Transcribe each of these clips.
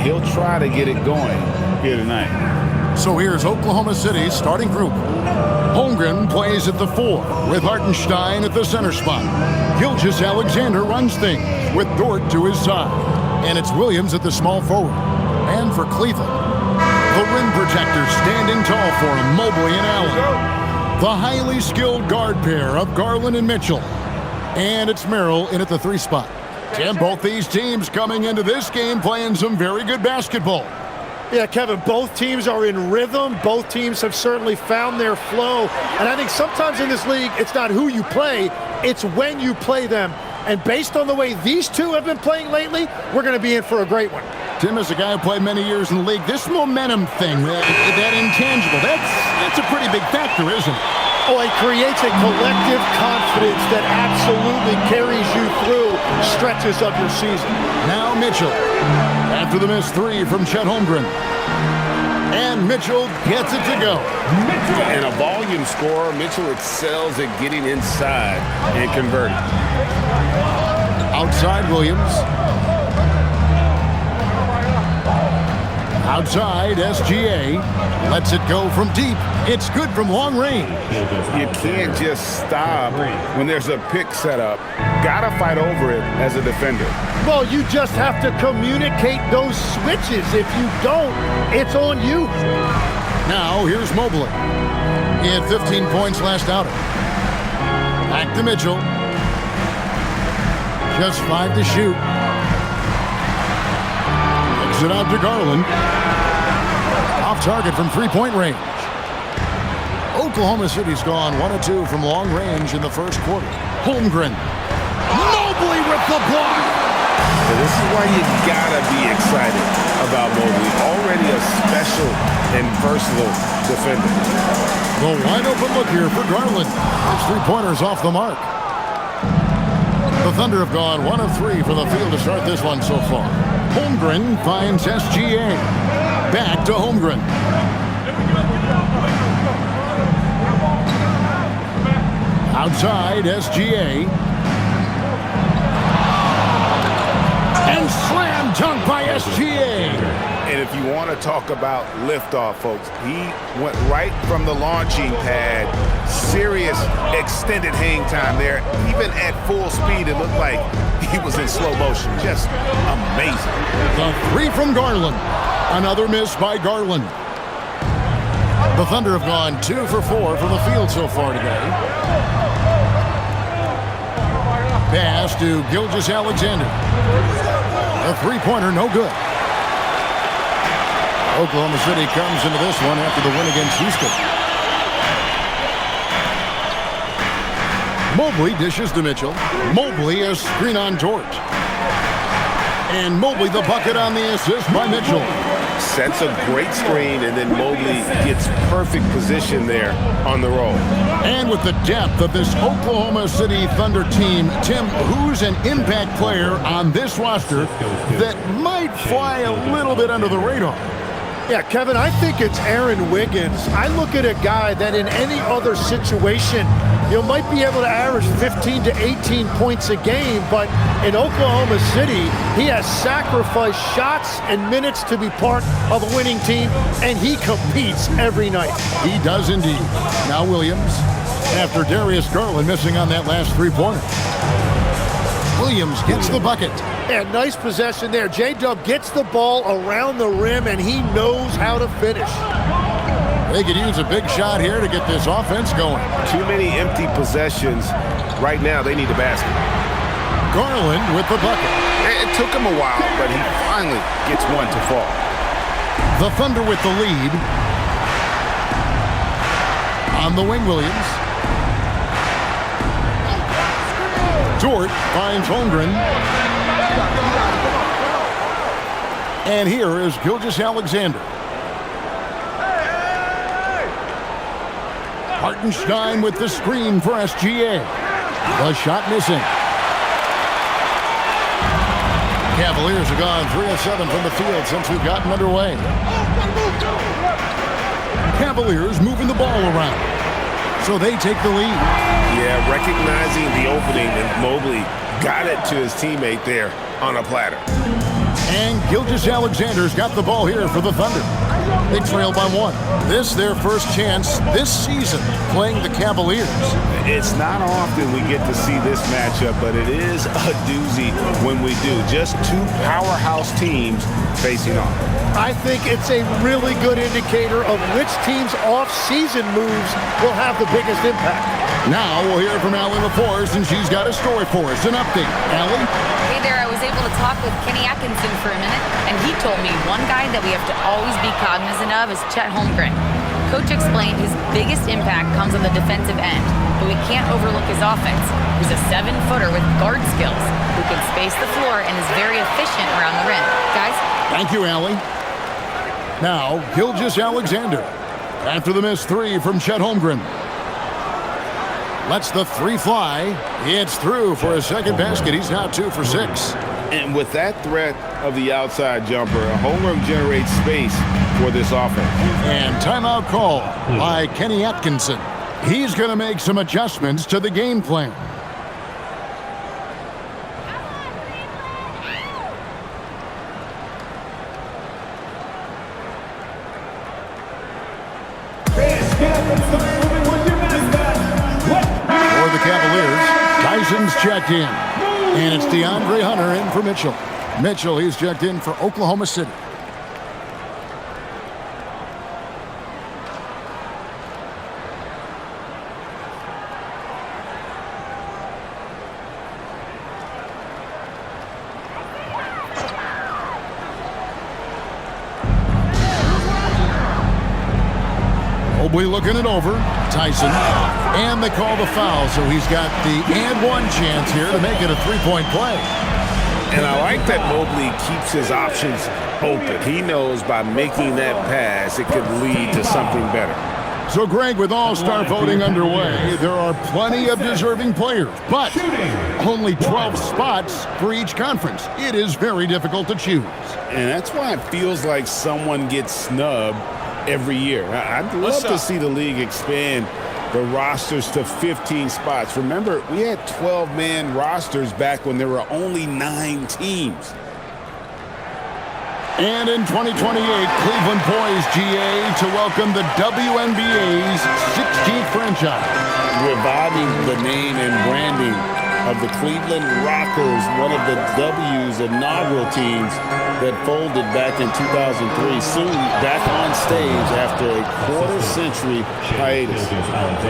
he'll try to get it going here tonight. So here's Oklahoma City's starting group. Holmgren plays at the 4 with Hartenstein at the center spot. Gilgeous-Alexander runs things with Dort to his side. And it's Williams at the small forward. And for Cleveland, the rim protectors standing tall for him, Mobley and Allen. The highly skilled guard pair of Garland and Mitchell. And it's Merrill in at the 3 spot. And both these teams coming into this game playing some very good basketball. Yeah, Kevin, both teams are in rhythm. Both teams have certainly found their flow. And I think sometimes in this league, it's not who you play, it's when you play them. And based on the way these two have been playing lately, we're going to be in for a great one. Tim is a guy who played many years in the league. This momentum thing, that intangible, that's a pretty big factor, isn't it? Oh, it creates a collective confidence that absolutely carries you through stretches of your season. Now Mitchell, after the missed 3 from Chet Holmgren. And Mitchell gets it to go. And a volume scorer, Mitchell excels at getting inside and converting. Outside Williams. Outside SGA. Lets it go from deep. It's good from long range. You can't just stop when there's a pick set up. Gotta fight over it as a defender. Well, you just have to communicate those switches. If you don't, it's on you. Now here's Mobley. He had 15 points last outing. Back to Mitchell. Just 5 to shoot. Kicks it out to Garland. Off target from 3-point range. Oklahoma City's gone 1 of 2 from long range in the first quarter. Holmgren. Mobley with the block. So this is why you gotta be excited about Mobley. Already a special and versatile defender. The wide open look here for Garland. His 3-pointers off the mark. The Thunder have gone 1 of 3 from the field to start this one so far. Holmgren finds SGA. Back to Holmgren. Outside SGA. And slam dunk by SGA. And if you want to talk about liftoff, folks, he went right from the launching pad. Serious extended hang time there. Even at full speed, it looked like he was in slow motion. Just amazing. The 3 from Garland. Another miss by Garland. The Thunder have gone 2 for 4 from the field so far today. Pass to Gilgeous-Alexander. A 3-pointer, no good. Oklahoma City comes into this one after the win against Houston. Mobley dishes to Mitchell. Mobley a screen on Dort. And Mobley the bucket on the assist by Mitchell. Sets a great screen, and then Mobley gets perfect position there on the roll. And with the depth of this Oklahoma City Thunder team, Tim, who's an impact player on this roster that might fly a little bit under the radar? Yeah, Kevin, I think it's Aaron Wiggins. I look at a guy that in any other situation, you might be able to average 15 to 18 points a game, but in Oklahoma City, he has sacrificed shots and minutes to be part of a winning team, and he competes every night. He does indeed. Now Williams, after Darius Garland missing on that last 3-pointer. Williams gets the bucket. And nice possession there. J-Dub gets the ball around the rim, and he knows how to finish. They could use a big shot here to get this offense going. Too many empty possessions. Right now, they need a basket. Garland with the bucket. It took him a while, but he finally gets one to fall. The Thunder with the lead. On the wing, Williams. Dort finds Holmgren. And here is Gilgeous-Alexander. Hartenstein with the screen for SGA. The shot missing. Cavaliers have gone 3 of 7 from the field since we've gotten underway. Cavaliers moving the ball around. So they take the lead. Yeah, recognizing the opening, and Mobley got it to his teammate there on a platter. And Gilgeous-Alexander's got the ball here for the Thunder. They trail by 1. This their first chance this season playing the Cavaliers. It's not often we get to see this matchup, but it is a doozy when we do. Just two powerhouse teams facing off. I think it's a really good indicator of which team's off-season moves will have the biggest impact. Now we'll hear from Allie LaForce, and she's got a story for us. An update. Allie? Hey there, I was able to talk with Kenny Atkinson for a minute, and he told me one guy that we have to always be cognizant of is Chet Holmgren. Coach explained his biggest impact comes on the defensive end, but we can't overlook his offense. He's a 7-footer with guard skills who can space the floor and is very efficient around the rim. Guys? Thank you, Allie. Now, Gilgeous-Alexander. After the missed 3 from Chet Holmgren. Lets the 3 fly. It's through for a second basket. He's now 2 for 6. And with that threat of the outside jumper, Holmgren generates space for this offense. And timeout call by Kenny Atkinson. He's going to make some adjustments to the game plan. For the Cavaliers, Tyson's checked in. And it's DeAndre Hunter in for Mitchell. Mitchell, he's checked in for Oklahoma City. Mobley looking it over. Tyson. And they call the foul, so he's got the and one chance here to make it a three-point play. And I like that Mobley keeps his options open. He knows by making that pass, it could lead to something better. So, Greg, with all-star voting underway, there are plenty of deserving players, but only 12 spots for each conference. It is very difficult to choose. And that's why it feels like someone gets snubbed every year. I'd love to see the league expand the rosters to 15 spots. Remember, we had 12-man rosters back when there were only 9 teams. And in 2028, Cleveland poised, GA, to welcome the WNBA's 16th franchise. Reviving the name and branding of the Cleveland Rockers, one of the W's inaugural teams that folded back in 2003, soon back on stage after a quarter-century hiatus.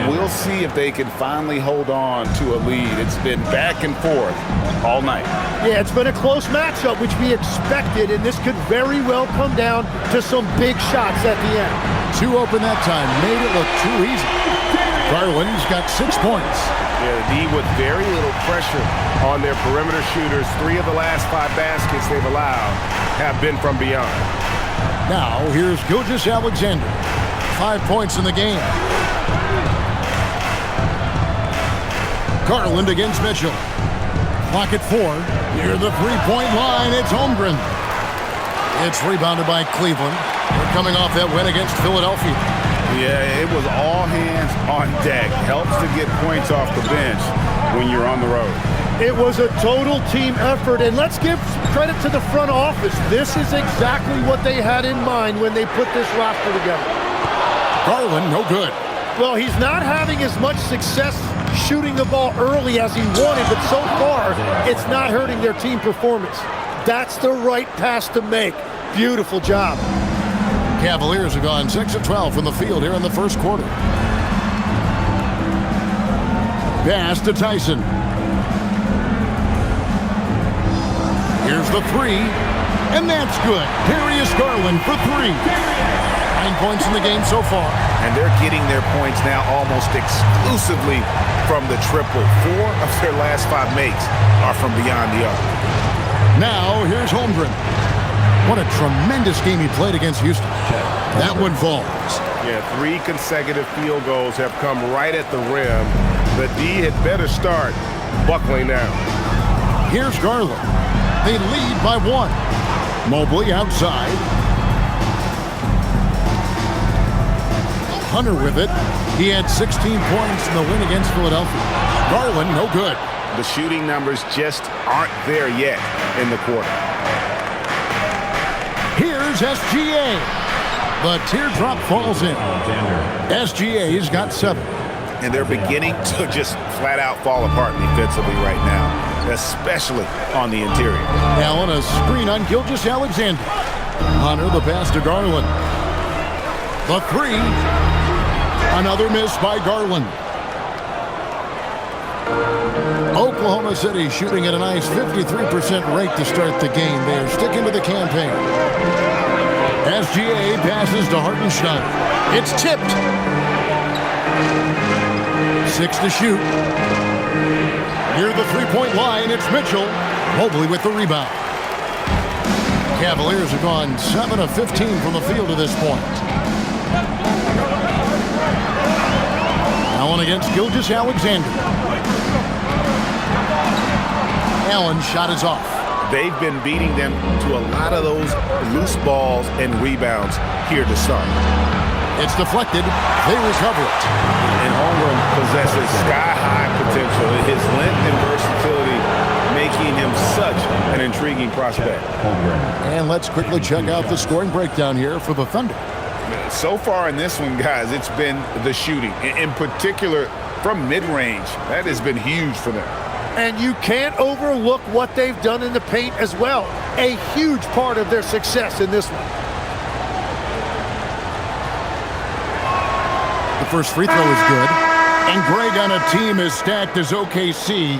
We'll see if they can finally hold on to a lead. It's been back and forth all night. Yeah, it's been a close matchup, which we expected, and this could very well come down to some big shots at the end. 2 open that time, made it look too easy. Garland's got 6 points. Yeah, the D with very little pressure on their perimeter shooters. 3 of the last 5 baskets they've allowed have been from beyond. Now, here's Gilgeous-Alexander. 5 points in the game. Garland against Mitchell. Clock at 4. Near the three-point line, it's Holmgren. It's rebounded by Cleveland. They're coming off that win against Philadelphia. Yeah, it was all hands on deck. Helps to get points off the bench when you're on the road. It was a total team effort, and let's give credit to the front office. This is exactly what they had in mind when they put this roster together. Garland, no good. Well, he's not having as much success shooting the ball early as he wanted, but so far, it's not hurting their team performance. That's the right pass to make. Beautiful job. Cavaliers have gone 6 of 12 from the field here in the first quarter. Pass to Tyson. Here's the 3, and that's good. Darius Garland for 3. 9 points in the game so far. And they're getting their points now almost exclusively from the triple. 4 of their last 5 makes are from beyond the arc. Now, here's Holmgren. What a tremendous game he played against Houston. That one falls. Yeah, 3 consecutive field goals have come right at the rim. The D had better start buckling down. Here's Garland. They lead by 1. Mobley outside. Hunter with it. He had 16 points in the win against Philadelphia. Garland, no good. The shooting numbers just aren't there yet in the quarter. SGA. The teardrop falls in. SGA's got 7. And they're beginning to just flat out fall apart defensively right now, especially on the interior. Allen, a screen on Gilgeous-Alexander. Hunter, the pass to Garland. The 3. Another miss by Garland. Oklahoma City shooting at a nice 53% rate to start the game. They're sticking to the campaign. SGA passes to Hartenstein. It's tipped. 6 to shoot. Near the three-point line, it's Mitchell. Mobley with the rebound. Cavaliers have gone 7 of 15 from the field to this point. Allen against Gilgeous-Alexander. Allen's shot is off. They've been beating them to a lot of those loose balls and rebounds here to start. It's deflected. They recover it. And Holmgren possesses sky-high potential. His length and versatility making him such an intriguing prospect. And let's quickly check out the scoring breakdown here for the Thunder. So far in this one, guys, it's been the shooting. In particular, from mid-range. That has been huge for them. And you can't overlook what they've done in the paint as well. A huge part of their success in this one. The first free throw is good. And Greg, on a team as stacked as OKC,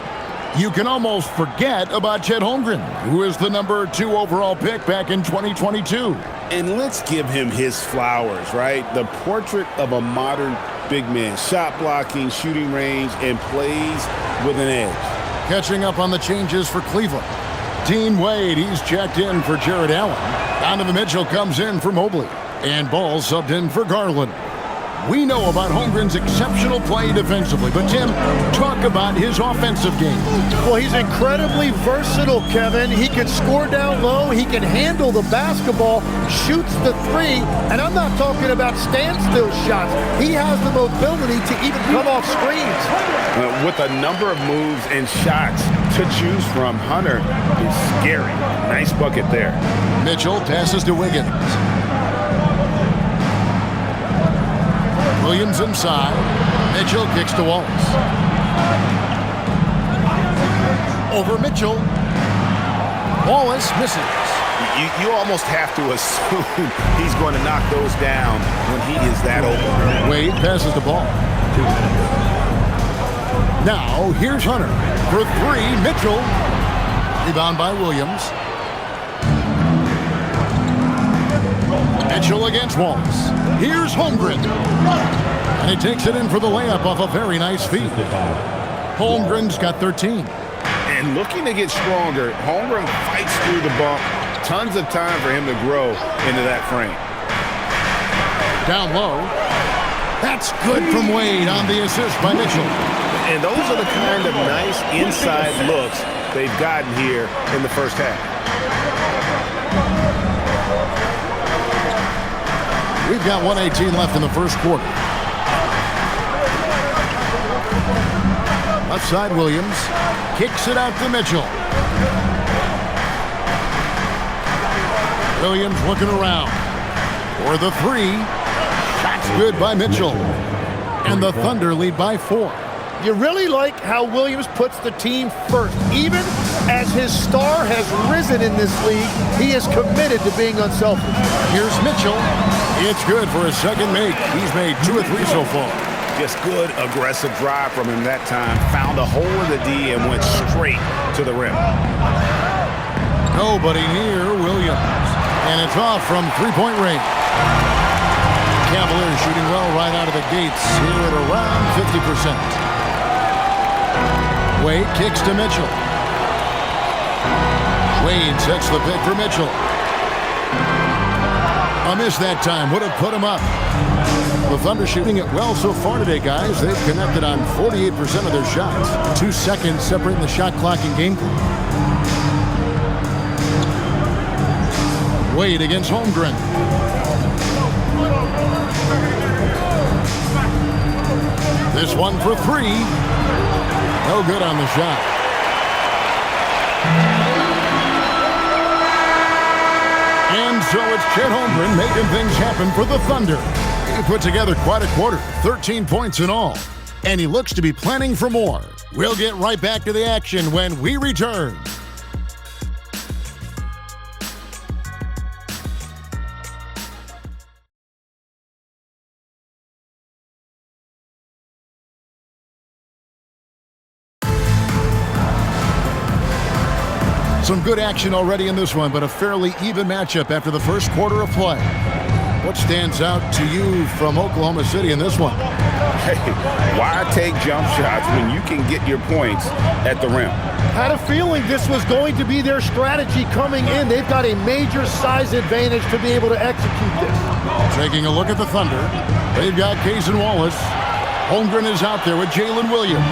you can almost forget about Chet Holmgren, who is the number 2 overall pick back in 2022. And let's give him his flowers, right? The portrait of a modern big man. Shot blocking, shooting range, and plays with an edge. Catching up on the changes for Cleveland. Dean Wade, he's checked in for Jared Allen. Donovan Mitchell comes in for Mobley. And Ball subbed in for Garland. We know about Holmgren's exceptional play defensively, but Tim, talk about his offensive game. Well, he's incredibly versatile, Kevin. He can score down low, he can handle the basketball, shoots the 3, and I'm not talking about standstill shots. He has the mobility to even come off screens. With a number of moves and shots to choose from, Hunter is scary. Nice bucket there. Mitchell passes to Wiggins. Williams inside. Mitchell kicks to Wallace. Over Mitchell. Wallace misses. You almost have to assume he's going to knock those down when he is that open. Wade passes the ball. Now, here's Hunter. For 3, Mitchell. Rebound by Williams. Mitchell against Wallace. Here's Holmgren. And he takes it in for the layup off a very nice feed. Holmgren's got 13. And looking to get stronger, Holmgren fights through the bump. Tons of time for him to grow into that frame. Down low. That's good from Wade on the assist by Mitchell. And those are the kind of nice inside looks they've gotten here in the first half. We've got 1:18 left in the first quarter. Left side, Williams kicks it out to Mitchell. Williams looking around for the 3. Shot's good by Mitchell. And the Thunder lead by 4. You really like how Williams puts the team first. Even as his star has risen in this league, he is committed to being unselfish. Here's Mitchell. It's good for a second make. He's made 2 or 3 so far. Just good, aggressive drive from him that time. Found a hole in the D and went straight to the rim. Nobody near Williams. And it's off from three-point range. Cavaliers shooting well right out of the gates here at around 50%. Wade kicks to Mitchell. Wade sets the pick for Mitchell. A miss that time. Would have put him up. The Thunder shooting it well so far today, guys. They've connected on 48% of their shots. 2 seconds separating the shot clock and game clock. Wade against Holmgren. This one for 3. No good on the shot. And So it's Chet Holmgren making things happen for the Thunder. He put together quite a quarter, 13 points in all. And he looks to be planning for more. We'll get right back to the action when we return. Some good action already in this one, but a fairly even matchup after the first quarter of play. What stands out to you from Oklahoma City in this one? Hey, why take jump shots when you can get your points at the rim? Had a feeling this was going to be their strategy coming in. They've got a major size advantage to be able to execute this. Taking a look at the Thunder, they've got Cason Wallace. Holmgren is out there with Jalen Williams.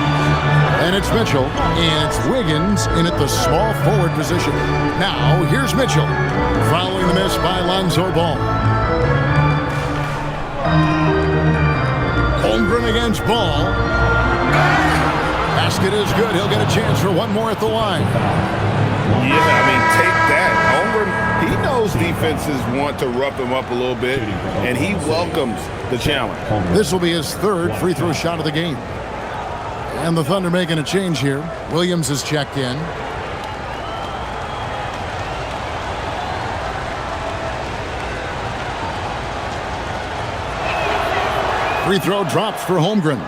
And it's Mitchell, and it's Wiggins in at the small forward position. Now, here's Mitchell, following the miss by Lonzo Ball. Holmgren against Ball. Basket is good. He'll get a chance for one more at the line. Yeah, I mean, take that. Holmgren, he knows defenses want to rough him up a little bit, and he welcomes the challenge. This will be his third free throw shot of the game. And the Thunder making a change here. Williams is checked in. Free throw drops for Holmgren.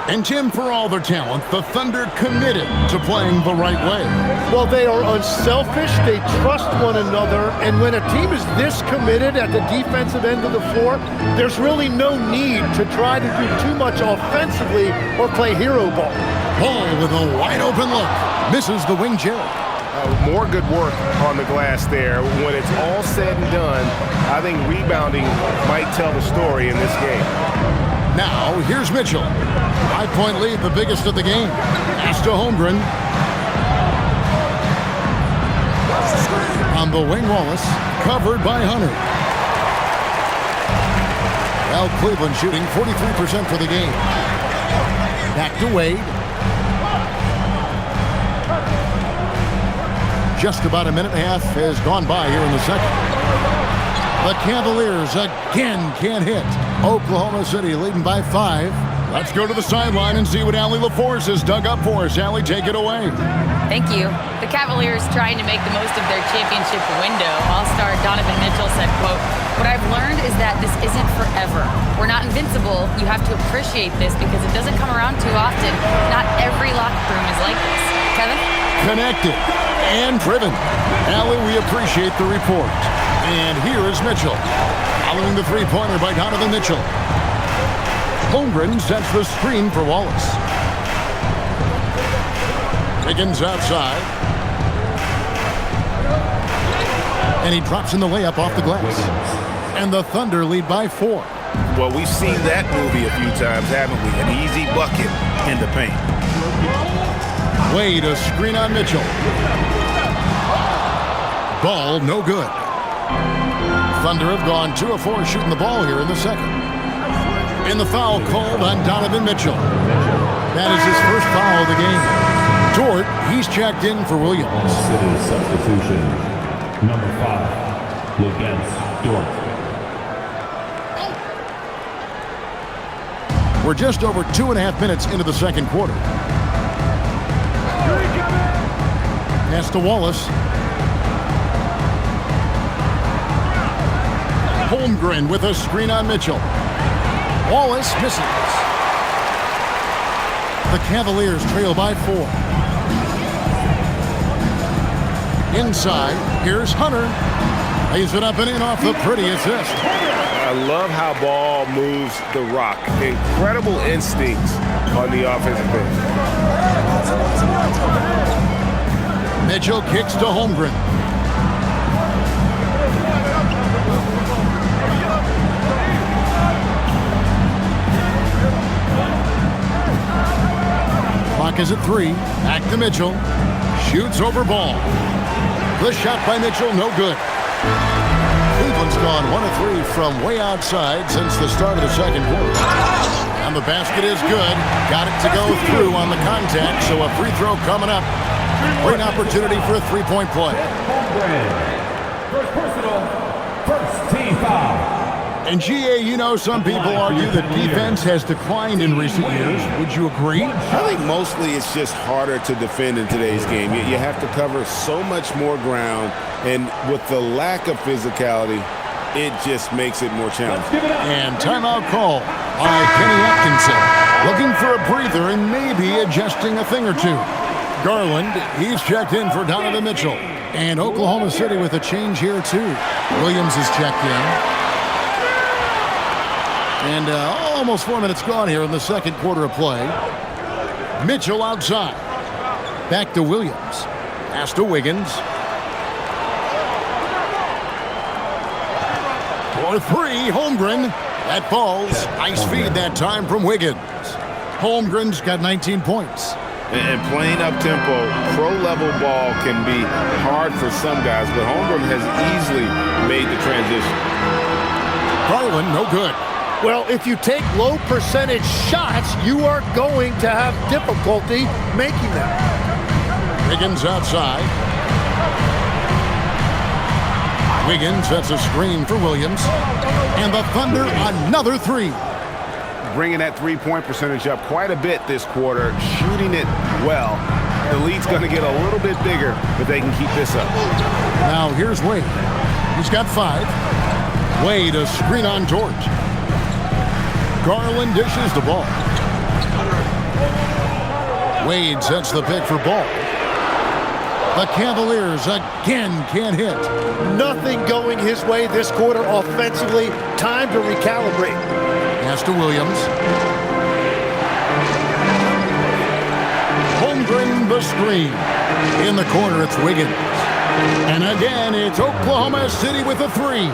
And Tim, for all their talent, the Thunder committed to playing the right way. Well, they are unselfish. They trust one another. And when a team is this committed at the defensive end of the floor, there's really no need to try to do too much offensively or play hero ball. Ball with a wide open look. Misses the wing Jared. More good work on the glass there. When it's all said and done, I think rebounding might tell the story in this game. Now, here's Mitchell. 5-point lead, the biggest of the game. Pass to Holmgren. On the wing, Wallace. Covered by Hunter. Well, Cleveland shooting 43% for the game. Back to Wade. Just about a minute and a half has gone by here in the second. The Cavaliers again can't hit. Oklahoma City leading by 5. Let's go to the sideline and see what Allie LaForce has dug up for us. Allie, take it away. Thank you. The Cavaliers trying to make the most of their championship window. All-star Donovan Mitchell said, quote, "What I've learned is that this isn't forever. We're not invincible. You have to appreciate this because it doesn't come around too often. Not every locker room is like this." Kevin? Connected and driven. Allie, we appreciate the report. And here is Mitchell. Following the three-pointer by Donovan Mitchell. Holmgren sets the screen for Wallace. Wiggins outside. And he drops in the layup off the glass. And the Thunder lead by 4. Well, we've seen that movie a few times, haven't we? An easy bucket in the paint. Wade, a screen on Mitchell. Ball, no good. Thunder have gone 2 of 4 shooting the ball here in the second. In the foul called on Donovan Mitchell. That is his first foul of the game. Dort, he's checked in for Williams. City substitution, number 5, against Dort. We're just over 2.5 minutes into the second quarter. Pass to Wallace. Holmgren with a screen on Mitchell. Wallace misses. The Cavaliers trail by 4. Inside, here's Hunter. Lays it up and in off the pretty assist. I love how Ball moves the rock. Incredible instincts on the offensive end. Mitchell kicks to Holmgren. Clock is at 3. Back to Mitchell. Shoots over Ball. The shot by Mitchell, no good. Cleveland's gone 1 of 3 from way outside since the start of the second quarter. And the basket is good. Got it to go through on the contact, so a free throw coming up. Great opportunity for a three-point play. First personal, first And GA, you know, some people argue that defense has declined in recent years. Would you agree? I think mostly it's just harder to defend in today's game. You have to cover so much more ground, and with the lack of physicality, it just makes it more challenging. And timeout call by Kenny Atkinson. Looking for a breather and maybe adjusting a thing or two. Garland, he's checked in for Donovan Mitchell. And Oklahoma City with a change here, too. Williams is checked in. And almost 4 minutes gone here in the second quarter of play. Mitchell outside. Back to Williams. Pass to Wiggins. For three, Holmgren. That falls. Nice feed that time from Wiggins. Holmgren's got 19 points. And playing up-tempo, pro-level ball can be hard for some guys, but Holmgren has easily made the transition. Garland, no good. Well, if you take low percentage shots, you are going to have difficulty making them. Wiggins outside. Wiggins sets a screen for Williams. And the Thunder, another three. Bringing that three-point percentage up quite a bit this quarter, shooting it well. The lead's going to get a little bit bigger, but they can keep this up. Now here's Wade. He's got 5. Wade, a screen on George. Garland dishes the ball. Wade sets the pick for Ball. The Cavaliers again can't hit. Nothing going his way this quarter offensively. Time to recalibrate. Pass to Williams. Holmgren the screen. In the corner, it's Wiggins. And again, it's Oklahoma City with a 3.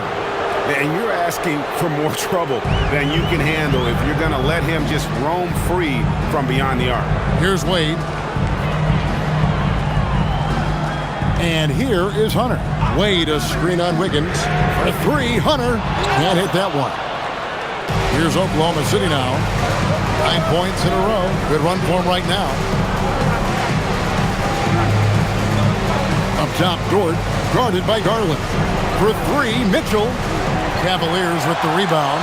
And you're asking for more trouble than you can handle if you're going to let him just roam free from beyond the arc. Here's Wade. And here is Hunter. Wade, a screen on Wiggins. For 3, Hunter can't hit that one. Here's Oklahoma City now. 9 points in a row. Good run for him right now. Up top, Dort, guarded by Garland. For 3, Mitchell. Cavaliers with the rebound.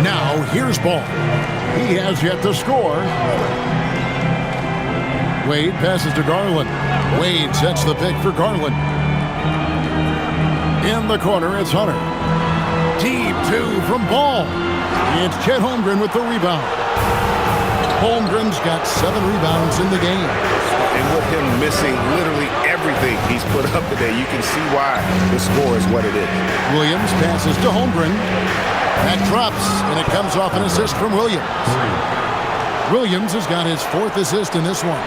Now, here's Ball. He has yet to score. Wade passes to Garland. Wade sets the pick for Garland. In the corner, it's Hunter. Deep 2 from Ball. It's Chet Holmgren with the rebound. Holmgren's got 7 rebounds in the game. And with him missing literally everything he's put up today, you can see why the score is what it is. Williams passes to Holmgren. That drops, and it comes off an assist from Williams. Williams has got his 4th assist in this one.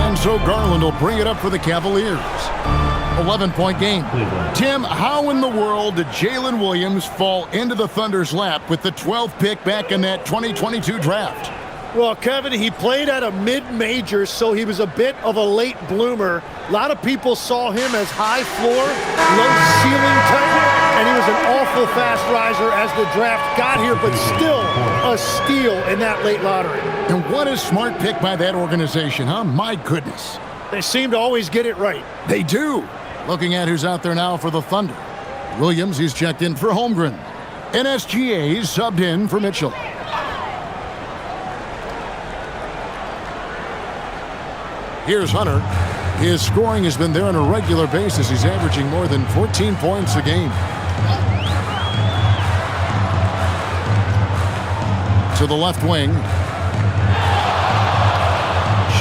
And so Garland will bring it up for the Cavaliers. 11-point game. Tim, how in the world did Jalen Williams fall into the Thunder's lap with the 12th pick back in that 2022 draft? Well, Kevin, he played at a mid-major, so he was a bit of a late bloomer. A lot of people saw him as high floor, low ceiling type, and he was an awful fast riser as the draft got here, but still a steal in that late lottery. And what a smart pick by that organization, huh? My goodness. They seem to always get it right. They do. Looking at who's out there now for the Thunder. Williams, he's checked in for Holmgren. NSGA's subbed in for Mitchell. Here's Hunter. His scoring has been there on a regular basis. He's averaging more than 14 points a game. To the left wing.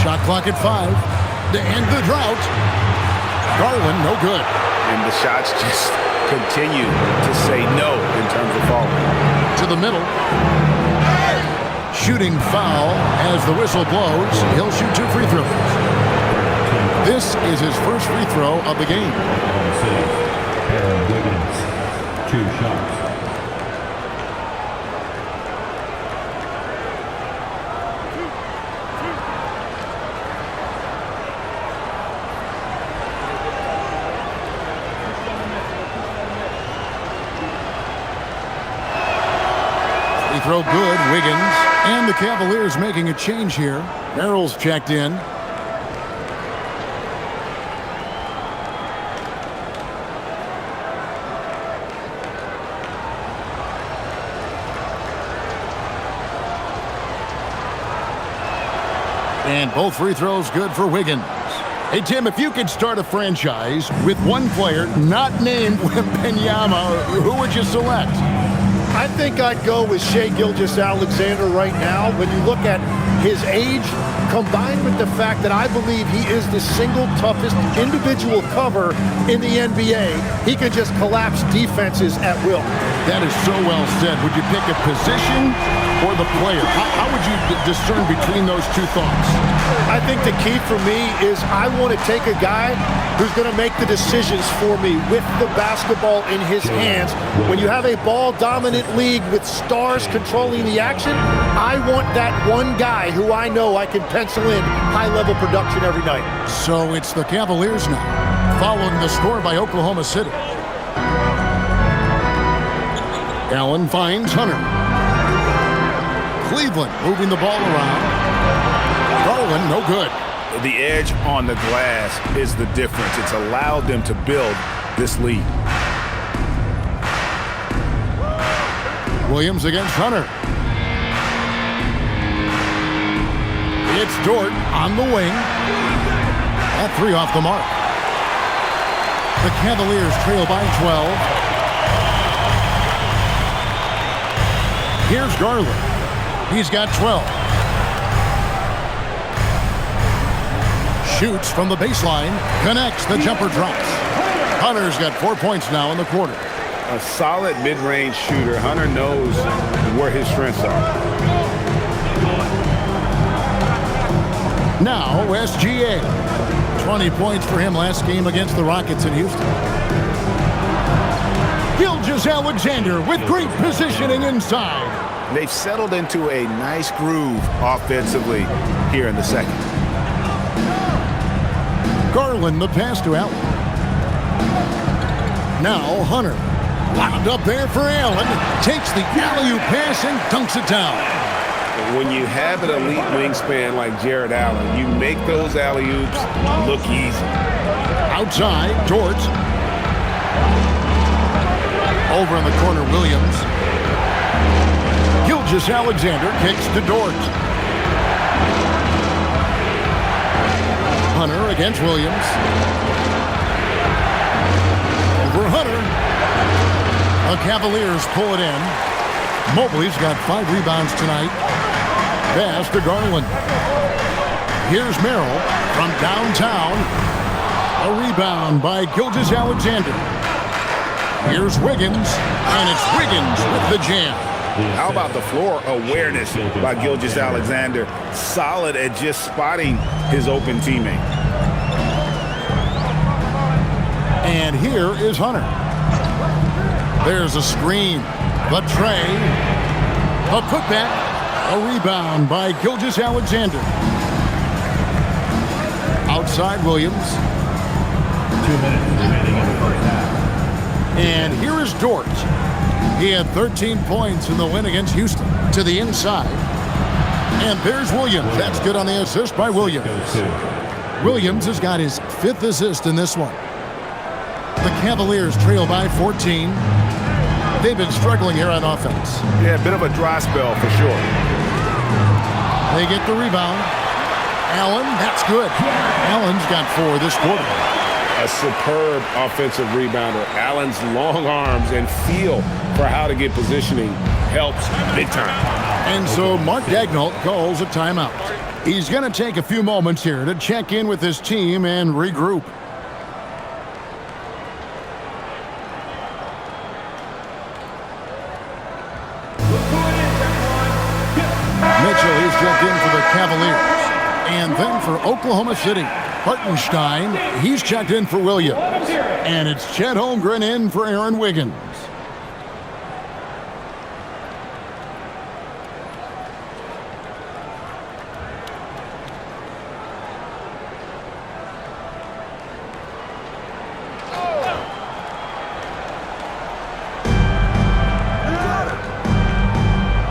Shot clock at 5. To end the drought. Garland, no good. And the shots just continue to say no in terms of falling. To the middle. Shooting foul as the whistle blows. He'll shoot 2 free throws. This is his first free throw of the game. Wiggins, 2 shots. Free throw good, Wiggins. And the Cavaliers making a change here. Merrill's checked in. And both free throws good for Wiggins. Hey, Tim, if you could start a franchise with one player not named Wembanyama, who would you select? I think I'd go with Shai Gilgeous-Alexander right now. When you look at his age, combined with the fact that I believe he is the single toughest individual cover in the NBA, he can just collapse defenses at will. That is so well said. Would you pick a position or the player? How would you discern between those two thoughts? I think the key for me is I want to take a guy who's going to make the decisions for me with the basketball in his hands. When you have a ball-dominant league with stars controlling the action, I want that one guy who I know I can pencil in high-level production every night. So it's the Cavaliers now, following the score by Oklahoma City. Allen finds Hunter. Cleveland moving the ball around. Garland, no good. The edge on the glass is the difference. It's allowed them to build this lead. Williams against Hunter. It's Dort on the wing. All three off the mark. The Cavaliers trail by 12. Here's Garland. He's got 12. Shoots from the baseline. Connects. The jumper drops. Hunter's got 4 points now in the quarter. A solid mid-range shooter. Hunter knows where his strengths are. Now, SGA. 20 points for him last game against the Rockets in Houston. Gilgeous-Alexander with great positioning inside. They've settled into a nice groove offensively here in the second. Garland the pass to Allen. Now Hunter. Wound up there for Allen. Takes the alley-oop pass and dunks it down. When you have an elite wingspan like Jared Allen, you make those alley-oops look easy. Outside, Dort. Over in the corner, Williams. Gilgeous-Alexander kicks to Dort. Hunter against Williams. Over Hunter. The Cavaliers pull it in. Mobley's got 5 rebounds tonight. Pass to Garland. Here's Merrill from downtown. A rebound by Gilgeous-Alexander. Here's Wiggins, and it's Wiggins with the jam. How about the floor awareness by Gilgeous-Alexander? Solid at just spotting his open teammate. And here is Hunter. There's a screen. The tray. A putback. A rebound by Gilgeous-Alexander. Outside Williams. 2 minutes remaining in the first half. And here is Dort. He had 13 points in the win against Houston. To the inside. And there's Williams. That's good on the assist by Williams. Williams has got his 5th assist in this one. The Cavaliers trail by 14. They've been struggling here on offense. Yeah, a bit of a dry spell for sure. They get the rebound. Allen, that's good. Allen's got 4 this quarter. A superb offensive rebounder. Allen's long arms and feel for how to get positioning helps big time. And so Mark Daigneault calls a timeout. He's going to take a few moments here to check in with his team and regroup. Mitchell, he's checked in for the Cavaliers. And then for Oklahoma City, Hartenstein, he's checked in for Williams. And it's Chet Holmgren in for Aaron Wiggins.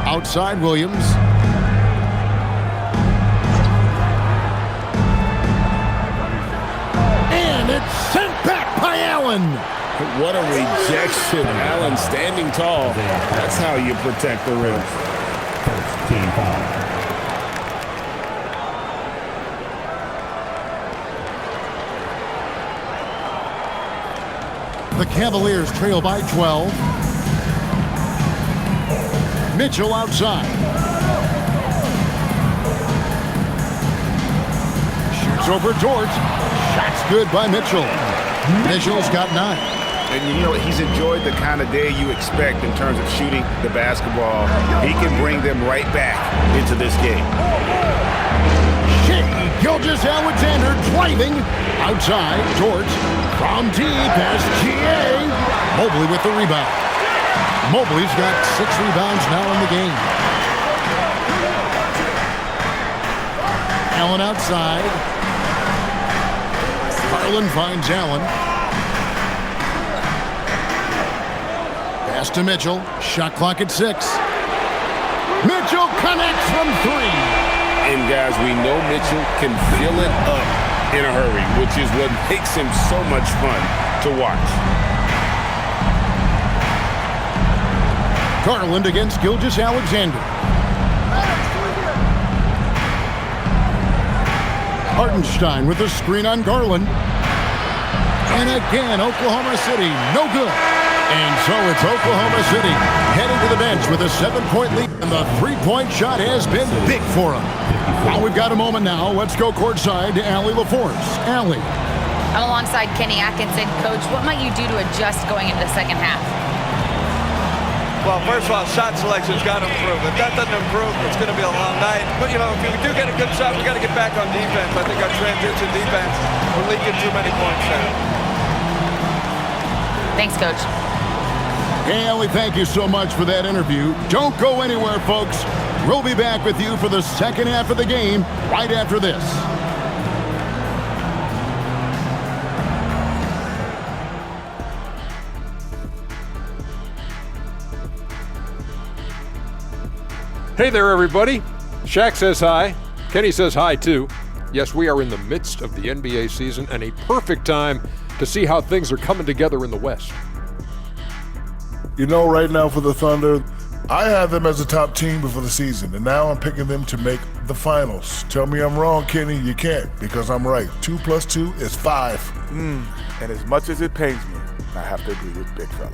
Outside Williams. And it's sent back by Allen. What a rejection. Allen standing tall. That's how you protect the rim. First team foul. The Cavaliers trail by 12. Mitchell outside. Shoots over Dort. Shot's good by Mitchell. Mitchell's got 9. And you know, he's enjoyed the kind of day you expect in terms of shooting the basketball. He can bring them right back into this game. Gilgeous-Alexander driving. Outside, Dort. From deep, SGA. Mobley with the rebound. Mobley's got 6 rebounds now in the game. Allen outside. Garland finds Allen. Pass to Mitchell. Shot clock at 6. Mitchell connects from 3. And guys, we know Mitchell can fill it up in a hurry, which is what makes him so much fun to watch. Garland against Gilgeous-Alexander. Hartenstein with the screen on Garland. And again, Oklahoma City, no good. And so it's Oklahoma City heading to the bench with a 7-point lead. And the 3-point shot has been big for them. Well, we've got a moment now. Let's go courtside to Allie LaForce. Allie. I'm alongside Kenny Atkinson. Coach, what might you do to adjust going into the second half? Well, first of all, shot selection's got to improve. If that doesn't improve, it's going to be a long night. But, you know, if we do get a good shot, we got to get back on defense. I think our transition defense, we're leaking too many points there. Thanks, Coach. Hey, Allie, thank you so much for that interview. Don't go anywhere, folks. We'll be back with you for the second half of the game right after this. Hey there, everybody. Shaq says hi. Kenny says hi, too. Yes, we are in the midst of the NBA season and a perfect time to see how things are coming together in the West. You know, right now for the Thunder, I had them as a top team before the season, and now I'm picking them to make the finals. Tell me I'm wrong, Kenny. You can't, because I'm right. 2 + 2 is 5. And as much as it pains me, I have to agree with Big Fella.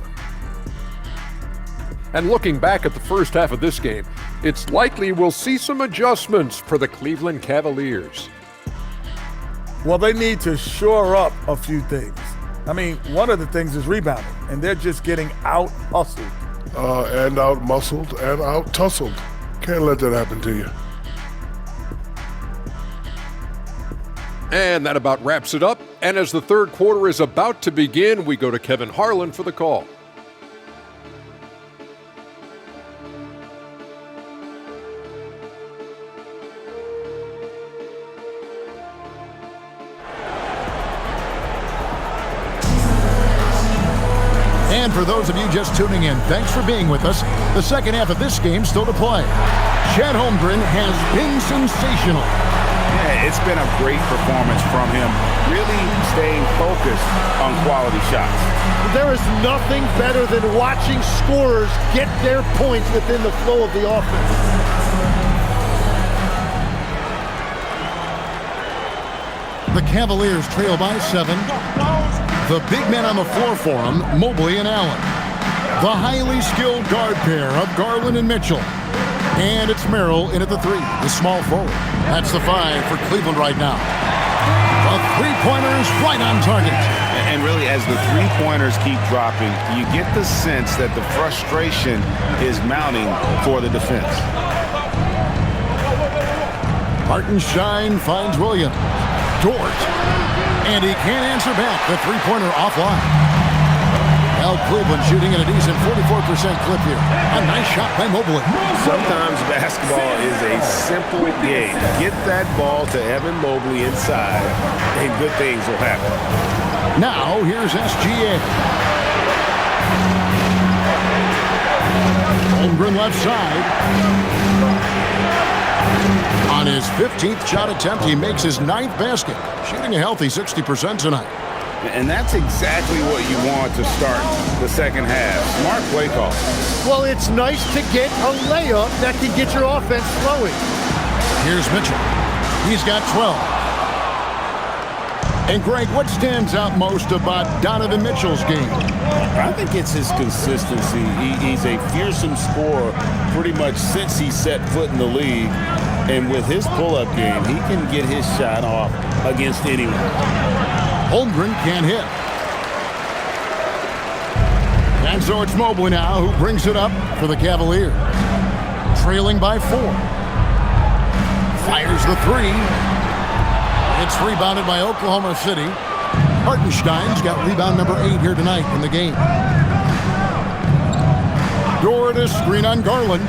And looking back at the first half of this game, it's likely we'll see some adjustments for the Cleveland Cavaliers. Well, they need to shore up a few things. I mean, one of the things is rebounding, and they're just getting out-hustled. And out-muscled and out-tussled. Can't let that happen to you. And that about wraps it up. And as the third quarter is about to begin, we go to Kevin Harlan for the call. And for those of you just tuning in, thanks for being with us. The second half of this game still to play. Chet Holmgren has been sensational. Yeah, it's been a great performance from him, really staying focused on quality shots. There is nothing better than watching scorers get their points within the flow of the offense. The Cavaliers trail by 7. The big men on the floor for them, Mobley and Allen. The highly skilled guard pair of Garland and Mitchell. And it's Merrill in at the 3, the small forward. That's the 5 for Cleveland right now. The three-pointer is right on target. And really, as the three-pointers keep dropping, you get the sense that the frustration is mounting for the defense. Hartenstein finds Williams. Dort. And he can't answer back. The three-pointer offline. Now Cleveland shooting at a decent 44% clip here. A nice shot by Mobley. Sometimes basketball is a simple game. Get that ball to Evan Mobley inside, and good things will happen. Now here's SGA. Holmgren left side. On his 15th shot attempt, he makes his 9th basket, shooting a healthy 60% tonight. And that's exactly what you want to start the second half. Smart play call. Well, it's nice to get a layup that can get your offense flowing. Here's Mitchell. He's got 12. And Greg, what stands out most about Donovan Mitchell's game? I think it's his consistency. He's a fearsome scorer pretty much since he set foot in the league. And with his pull-up game, he can get his shot off against anyone. Holmgren can't hit. And so it's Mobley now who brings it up for the Cavaliers. Trailing by 4. Fires the 3. It's rebounded by Oklahoma City. Hartenstein's got rebound number 8 here tonight in the game. Dort is screen on Garland.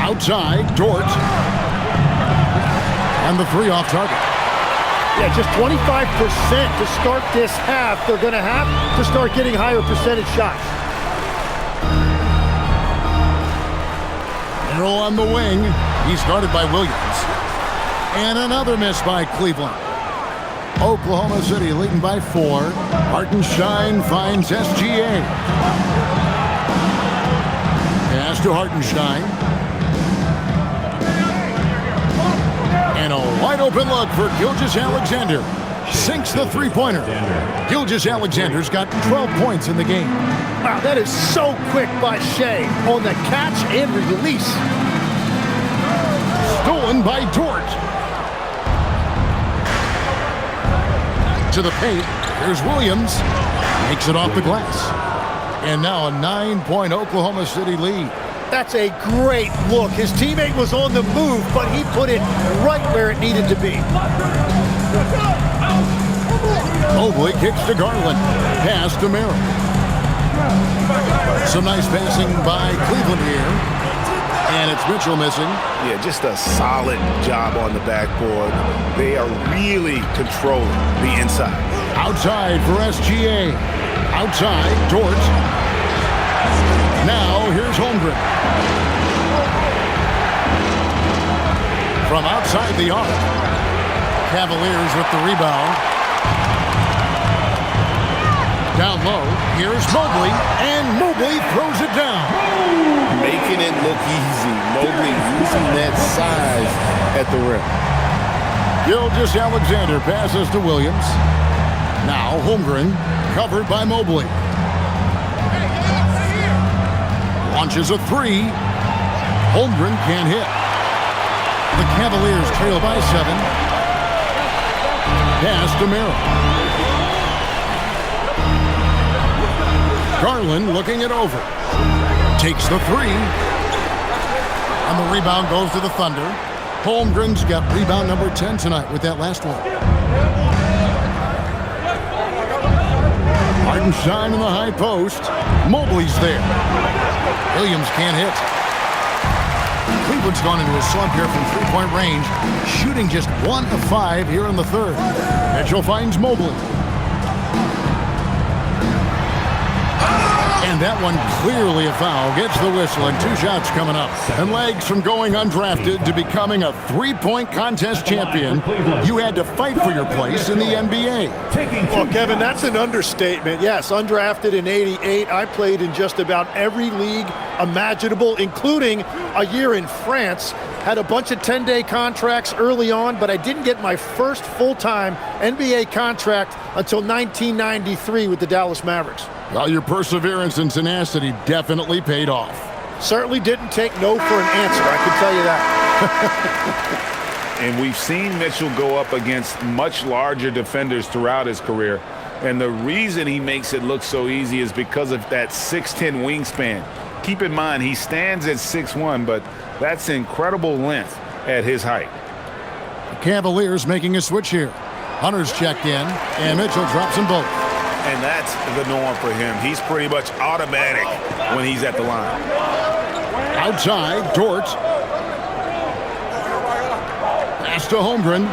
Outside, Dort. And the 3 off target. Yeah, just 25% to start this half. They're going to have to start getting higher percentage shots. Arrow on the wing. He's guarded by Williams. And another miss by Cleveland. Oklahoma City leading by 4. Hartenstein finds SGA. Pass to Hartenstein. And a wide open look for Gilgeous-Alexander. Sinks the three-pointer. Gilgeous-Alexander's got 12 points in the game. Wow, that is so quick by Shea on the catch and release. Stolen by Dort. To the paint. Here's Williams. Makes it off the glass. And now a 9-point Oklahoma City lead. That's a great look. His teammate was on the move, but he put it right where it needed to be. Mobley kicks to Garland. Pass to Merrill. Some nice passing by Cleveland here. And it's Mitchell missing. Yeah, just a solid job on the backboard. They are really controlling the inside. Outside for SGA. Outside, Dort. Now, here's Holmgren. From outside the arc. Cavaliers with the rebound. Down low, here's Mobley, and Mobley throws it down. Making it look easy. Mobley using that size at the rim. Gilgeous-Alexander passes to Williams. Now Holmgren, covered by Mobley. Launches a 3. Holmgren can't hit. The Cavaliers trail by 7. Pass to Merrill. Garland looking it over. Takes the 3. And the rebound goes to the Thunder. Holmgren's got rebound number 10 tonight with that last one. Hartenstein in the high post. Mobley's there. Williams can't hit. Cleveland's gone into a slump here from three-point range, shooting just 1 of 5 here in the third. Mitchell finds Mobley. And that one clearly a foul. Gets the whistle and 2 shots coming up. And legs from going undrafted to becoming a three-point contest champion. You had to fight for your place in the NBA. Well, Kevin, that's an understatement. Yes, undrafted in '88. I played in just about every league imaginable, including a year in France. Had a bunch of 10-day contracts early on, but I didn't get my first full-time NBA contract until 1993 with the Dallas Mavericks. Well, your perseverance and tenacity definitely paid off. Certainly didn't take no for an answer, I can tell you that. And we've seen Mitchell go up against much larger defenders throughout his career. And the reason he makes it look so easy is because of that 6'10" wingspan. Keep in mind, he stands at 6'1", but that's incredible length at his height. The Cavaliers making a switch here. Hunter's checked in, and Mitchell drops them both. And that's the norm for him. He's pretty much automatic when he's at the line. Outside, Dort. Pass to Holmgren.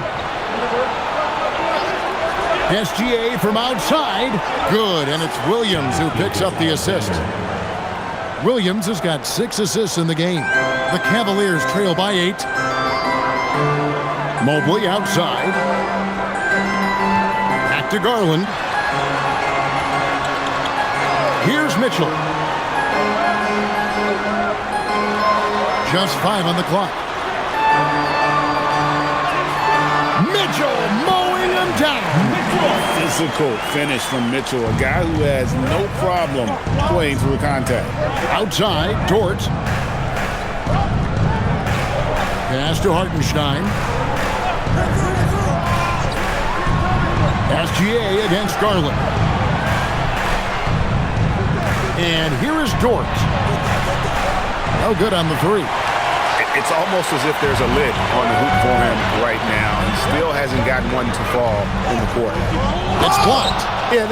SGA from outside. Good, and it's Williams who picks up the assist. Williams has got 6 assists in the game. The Cavaliers trail by 8. Mobley outside. Back to Garland. Here's Mitchell. Just 5 on the clock. Mitchell mowing running him down. Physical finish from Mitchell, a guy who has no problem playing through contact. Outside, Dort. Pass to Hartenstein. SGA against Garland. And here is Dort. No good on the three. It's almost as if there's a lid on the hoop for him right now. He still hasn't gotten one to fall in the court. It's blocked. Yeah,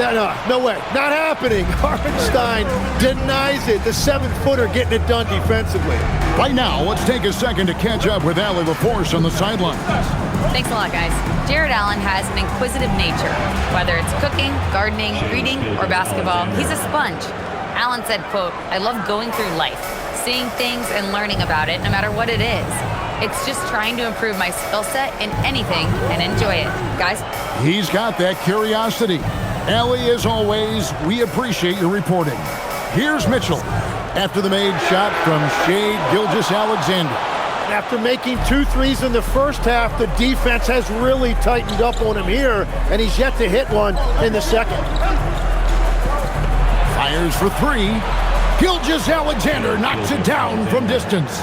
no way. Not happening. Hartenstein denies it. The 7-footer getting it done defensively. Right now, let's take a second to catch up with Allie LaForce on the sideline. Thanks a lot, guys. Jared Allen has an inquisitive nature. Whether it's cooking, gardening, reading, or basketball, he's a sponge. Allen said, quote, "I love going through life, seeing things and learning about it no matter what it is. It's just trying to improve my skill set in anything and enjoy it." Guys? He's got that curiosity. Allie, as always, we appreciate your reporting. Here's Mitchell after the made shot from Shai Gilgeous-Alexander. After making 2 threes in the first half, the defense has really tightened up on him here, and he's yet to hit one in the second. Fires for 3. Gilgeous-Alexander knocks it down from distance.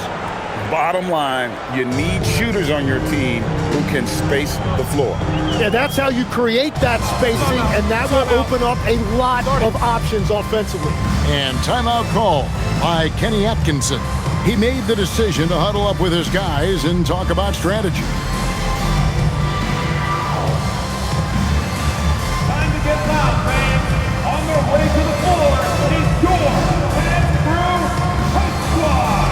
Bottom line, you need shooters on your team who can space the floor. Yeah, that's how you create that spacing, and that will open up a lot of options offensively. And timeout call by Kenny Atkinson. He made the decision to huddle up with his guys and talk about strategy. Time to get loud, fans. On their way to the floor is your Andrew High Squad.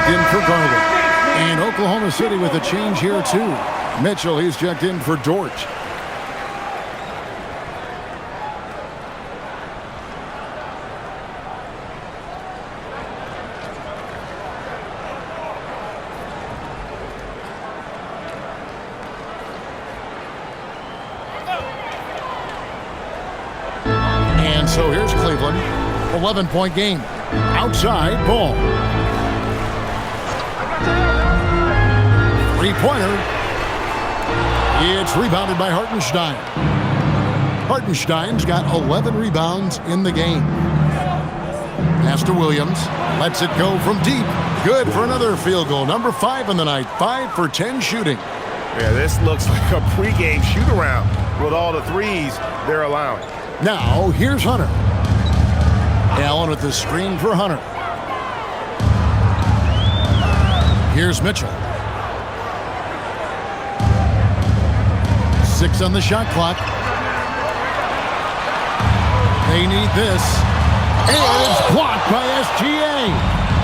In for Garland. And Oklahoma City with a change here too. Mitchell, he's checked in for Dort. And so here's Cleveland. 11-point game. Outside, Ball. Three-pointer. It's rebounded by Hartenstein. Hartenstein's got 11 rebounds in the game. Pass to Williams. Lets it go from deep. Good for another field goal. Number 5 in the night. 5 for 10 shooting. Yeah, this looks like a pregame shoot-around with all the threes they're allowing. Now, here's Hunter. Allen at the screen for Hunter. Here's Mitchell. 6 on the shot clock. They need this. And it's blocked by SGA.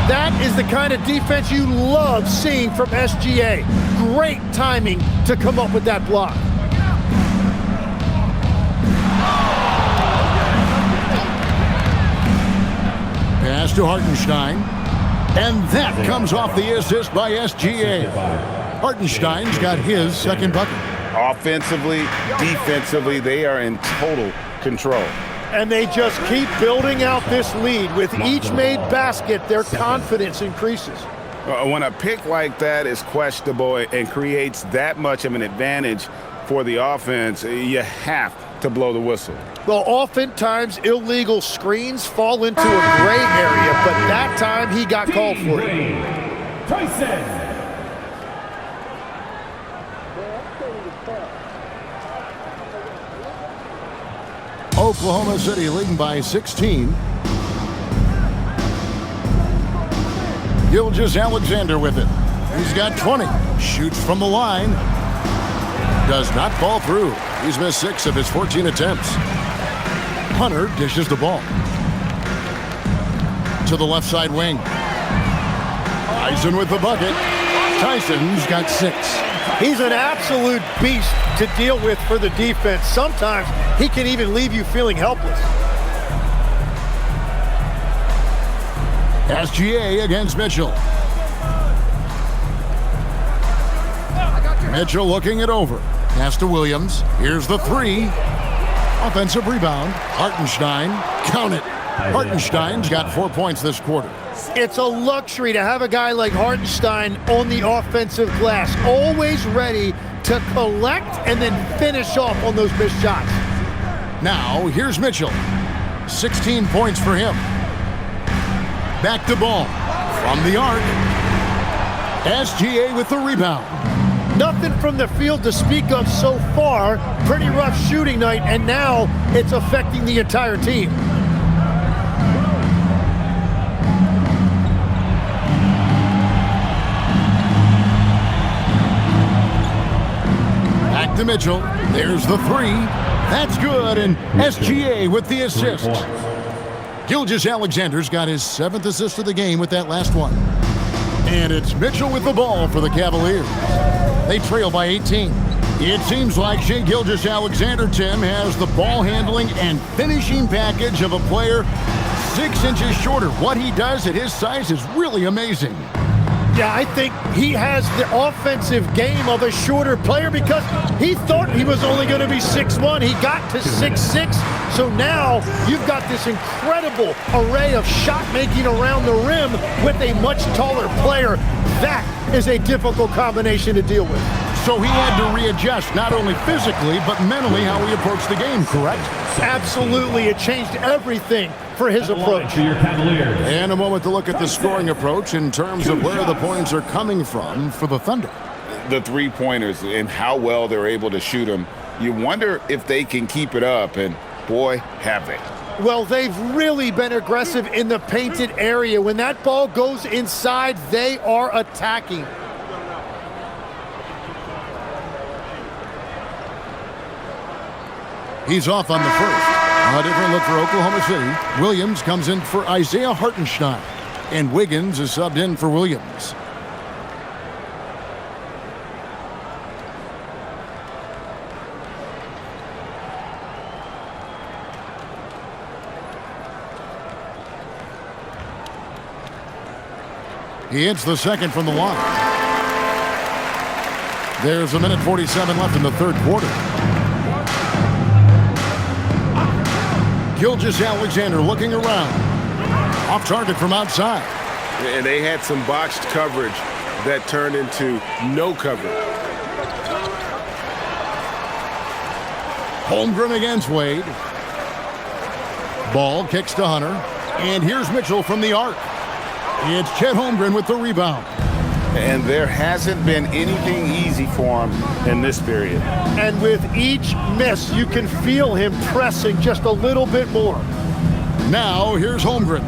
That is the kind of defense you love seeing from SGA. Great timing to come up with that block. Pass to Hartenstein. And that comes off the assist by SGA. Hartenstein's got his second bucket. Offensively, defensively, they are in total control. And they just keep building out this lead. With each made basket, their confidence increases. When a pick like that is questionable and creates that much of an advantage for the offense, you have to blow the whistle. Well, oftentimes illegal screens fall into a gray area, but that time he got called for it. Tyson. Oklahoma City leading by 16. Gilgeous-Alexander with it. He's got 20. Shoots from the line. Does not fall through. He's missed 6 of his 14 attempts. Hunter dishes the ball to the left side wing. Tyson with the bucket. Tyson's got 6. He's an absolute beast to deal with for the defense. Sometimes he can even leave you feeling helpless. SGA against Mitchell. Mitchell looking it over. Pass to Williams. Here's the 3. Offensive rebound. Hartenstein. Count it. Hartenstein's got 4 points this quarter. It's a luxury to have a guy like Hartenstein on the offensive glass, always ready to collect and then finish off on those missed shots. Now, here's Mitchell. 16 points for him. Back to ball. From the arc. SGA with the rebound. Nothing from the field to speak of so far. Pretty rough shooting night, and now it's affecting the entire team. Back to Mitchell. There's the 3. That's good, and SGA with the assist. Gilgeous-Alexander's got his 7th assist of the game with that last one. And it's Mitchell with the ball for the Cavaliers. They trail by 18. It seems like Shai Gilgeous-Alexander, Tim, has the ball handling and finishing package of a player 6 inches shorter. What he does at his size is really amazing. Yeah, I think he has the offensive game of a shorter player because he thought he was only going to be 6'1". He got to 6'6". So now you've got this incredible array of shot making around the rim with a much taller player. That is a difficult combination to deal with. So he had to readjust not only physically but mentally how he approached the game, correct? Absolutely. It changed everything for his approach. And a moment to look at the scoring approach in terms of where the points are coming from for the Thunder. The three-pointers and how well they're able to shoot them. You wonder if they can keep it up, and boy, have they. Well, they've really been aggressive in the painted area. When that ball goes inside, they are attacking. He's off on the first. A different look for Oklahoma City. Williams comes in for Isaiah Hartenstein. And Wiggins is subbed in for Williams. He hits the second from the line. There's a minute 47 left in the third quarter. Gilgeous-Alexander looking around. Off target from outside. And they had some botched coverage that turned into no coverage. Holmgren against Wade. Ball kicks to Hunter. And here's Mitchell from the arc. It's Chet Holmgren with the rebound. And there hasn't been anything easy for him in this period. And with each miss, you can feel him pressing just a little bit more. Now, here's Holmgren.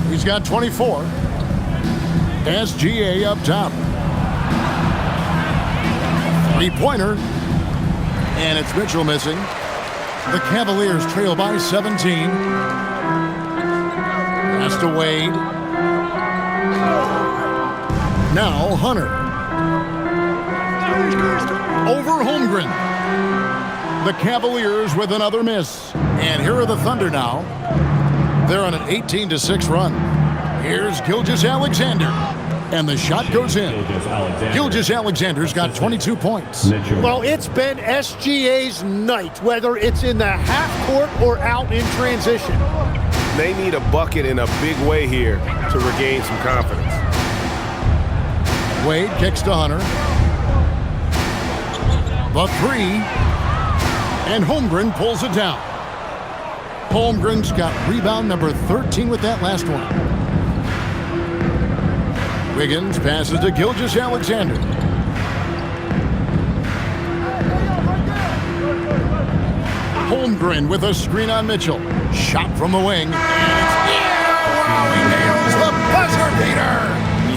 He's got 24. SGA up top. Three-pointer. And it's Mitchell missing. The Cavaliers trail by 17. Pass to Wade. Now Hunter. Over Holmgren. The Cavaliers with another miss. And here are the Thunder now. They're on an 18-6 run. Here's Gilgeous-Alexander. And the shot goes in. Gilgeous-Alexander's got 22 points. Well, it's been SGA's night, whether it's in the half court or out in transition. They need a bucket in a big way here to regain some confidence. Wade kicks to Hunter. The 3. And Holmgren pulls it down. Holmgren's got rebound number 13 with that last one. Wiggins passes to Gilgeous-Alexander. Holmgren with a screen on Mitchell. Shot from the wing. And he nails the buzzer beater.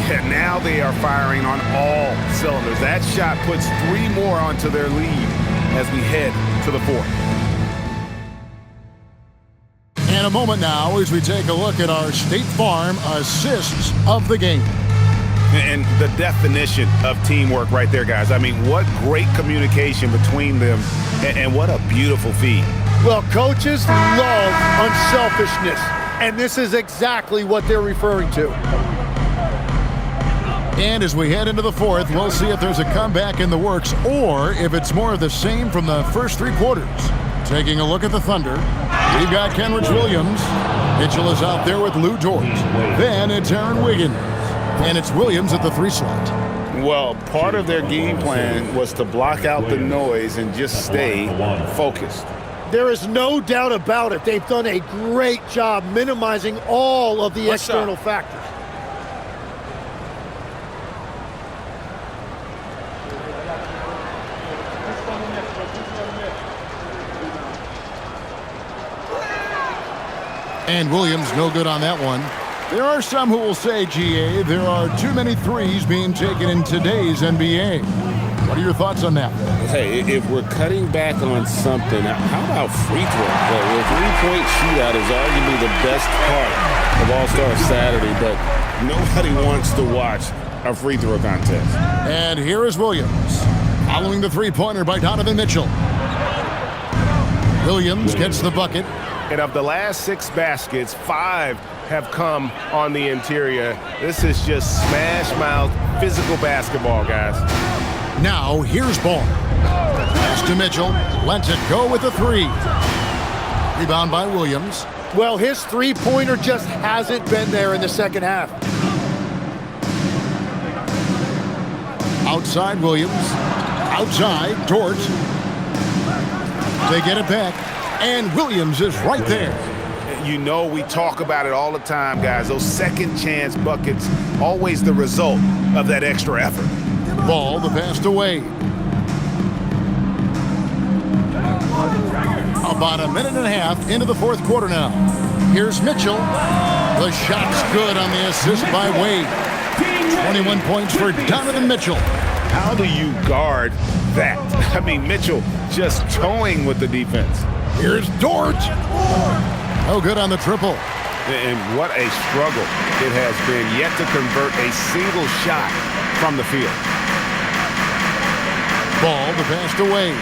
Yeah, now they are firing on all cylinders. That shot puts 3 more onto their lead as we head to the 4th. And a moment now as we take a look at our State Farm assists of the game. And the definition of teamwork right there, guys. I mean, what great communication between them, and what a beautiful feed. Well, coaches love unselfishness, and this is exactly what they're referring to. And as we head into the 4th, we'll see if there's a comeback in the works or if it's more of the same from the first 3 quarters. Taking a look at the Thunder, we've got Kenrich Williams. Mitchell is out there with Lou Dort. Then it's Aaron Wiggins. And it's Williams at the 3 slot. Well, part of their game plan was to block out the noise and just stay focused. There is no doubt about it. They've done a great job minimizing all of the external factors. And Williams no good on that one. There are some who will say, GA, there are too many threes being taken in today's NBA. What are your thoughts on that? Hey, if we're cutting back on something, how about free throw? Well, a 3-point shootout is arguably the best part of All-Star Saturday, but nobody wants to watch a free throw contest. And here is Williams, following the 3-pointer by Donovan Mitchell. Williams gets the bucket. And of the last 6 baskets, 5 have come on the interior. This is just smash-mouth physical basketball, guys. Now, here's Ball. Pass to Mitchell. Lets it go with the 3. Rebound by Williams. Well, his 3-pointer just hasn't been there in the second half. Outside Williams. Outside Dort. They get it back. And Williams is right there. You know, we talk about it all the time, guys. Those second chance buckets, always the result of that extra effort. Ball, the pass to Wade. About a minute and a half into the 4th quarter now. Here's Mitchell. The shot's good on the assist by Wade. 21 points for Donovan Mitchell. How do you guard that? I mean, Mitchell just towing with the defense. Here's Dort. No good on the triple. And what a struggle it has been, yet to convert a single shot from the field. Ball, the pass to Wade.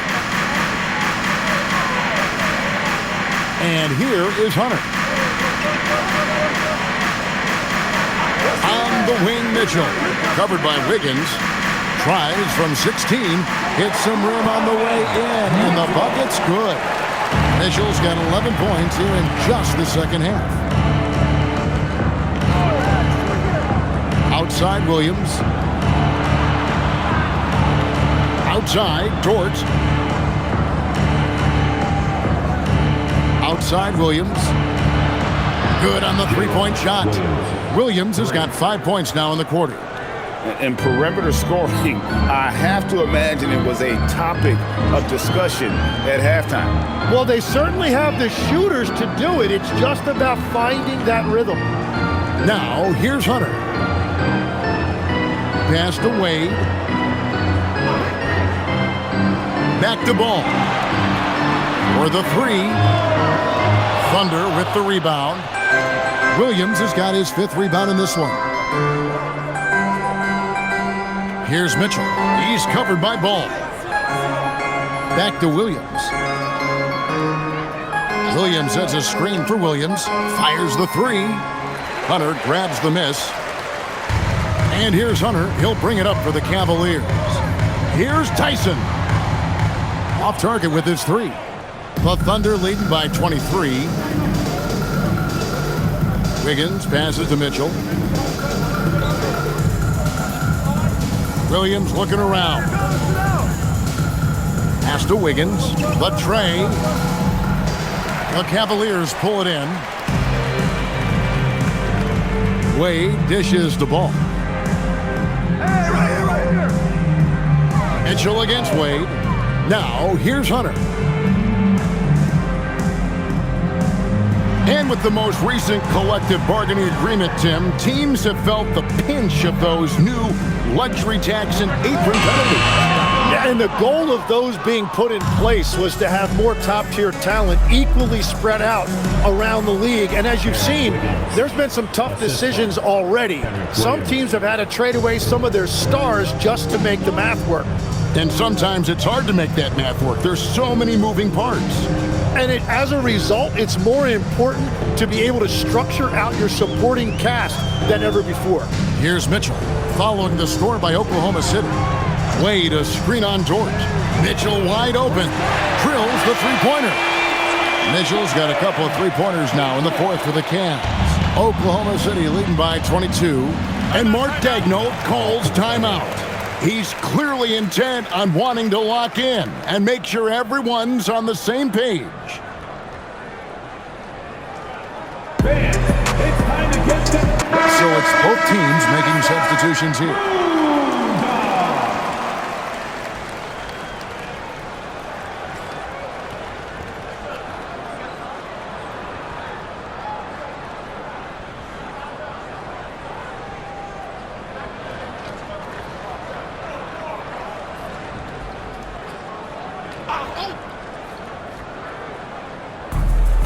And here is Hunter. On the wing, Mitchell. Covered by Wiggins. Tries from 16. Hits some rim on the way in. And the bucket's good. Mitchell's got 11 points here in just the second half. Outside Williams. Outside Dort. Outside Williams. Good on the 3-point shot. Williams has got 5 points now in the quarter. And perimeter scoring, I have to imagine it was a topic of discussion at halftime. Well, they certainly have the shooters to do it. It's just about finding that rhythm. Now, here's Hunter. Pass to Wade. Back to Ball. For the 3. Thunder with the rebound. Williams has got his 5th rebound in this one. Here's Mitchell. He's covered by Ball. Back to Williams. Williams sets a screen for Williams. Fires the 3. Hunter grabs the miss. And here's Hunter. He'll bring it up for the Cavaliers. Here's Tyson. Off target with his 3. The Thunder leading by 23. Wiggins passes to Mitchell. Williams looking around. Pass to Wiggins. The tray. The Cavaliers pull it in. Wade dishes the ball. Hey, right here. Mitchell against Wade. Now, here's Hunter. And with the most recent collective bargaining agreement, Tim, teams have felt the pinch of those new luxury tax and apron penalties. Yeah, and the goal of those being put in place was to have more top-tier talent equally spread out around the league. And as you've seen, there's been some tough decisions already. Some teams have had to trade away some of their stars just to make the math work. And sometimes it's hard to make that math work. There's so many moving parts. And as a result, it's more important to be able to structure out your supporting cast than ever before. Here's Mitchell, following the score by Oklahoma City. Wade, a screen on Dort. Mitchell wide open. Drills the three-pointer. Mitchell's got a couple of three-pointers now in the fourth for the Cavs. Oklahoma City leading by 22. And Mark Daigneault calls timeout. He's clearly intent on wanting to lock in and make sure everyone's on the same page. Fans, it's time to get them. So it's both teams making substitutions here.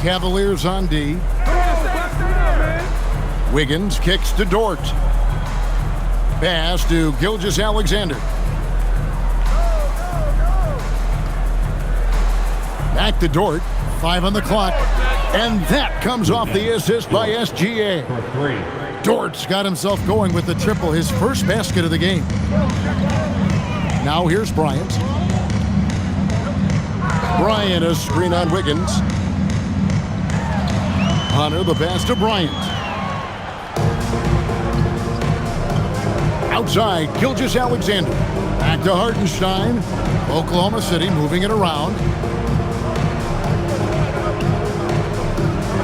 Cavaliers on D. Wiggins kicks to Dort. Pass to Gilgeous-Alexander. Back to Dort. 5 on the clock. And that comes off the assist by SGA. Dort's got himself going with the triple, his first basket of the game. Now here's Bryant. Bryant, a screen on Wiggins. Hunter, the pass to Bryant. Outside, Gilgeous-Alexander. Back to Hartenstein. Oklahoma City moving it around.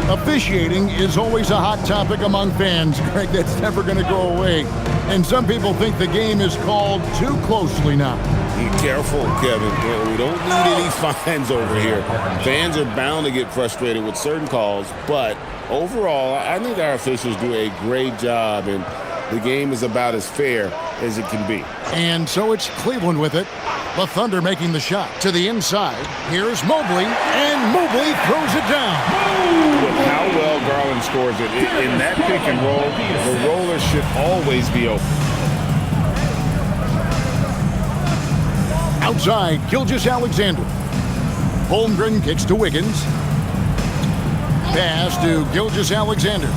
Officiating is always a hot topic among fans, Greg. That's never going to go away. And some people think the game is called too closely now. Be careful, Kevin. We don't need any fines over here. Fans are bound to get frustrated with certain calls, but overall, I think our officials do a great job, and the game is about as fair as it can be. And so it's Cleveland with it. The Thunder making the shot to the inside. Here's Mobley, and Mobley throws it down. With how well Garland scores it, in that pick and roll, the roller should always be open. Outside, Gilgeous-Alexander. Holmgren kicks to Wiggins. Pass to Gilgeous-Alexander.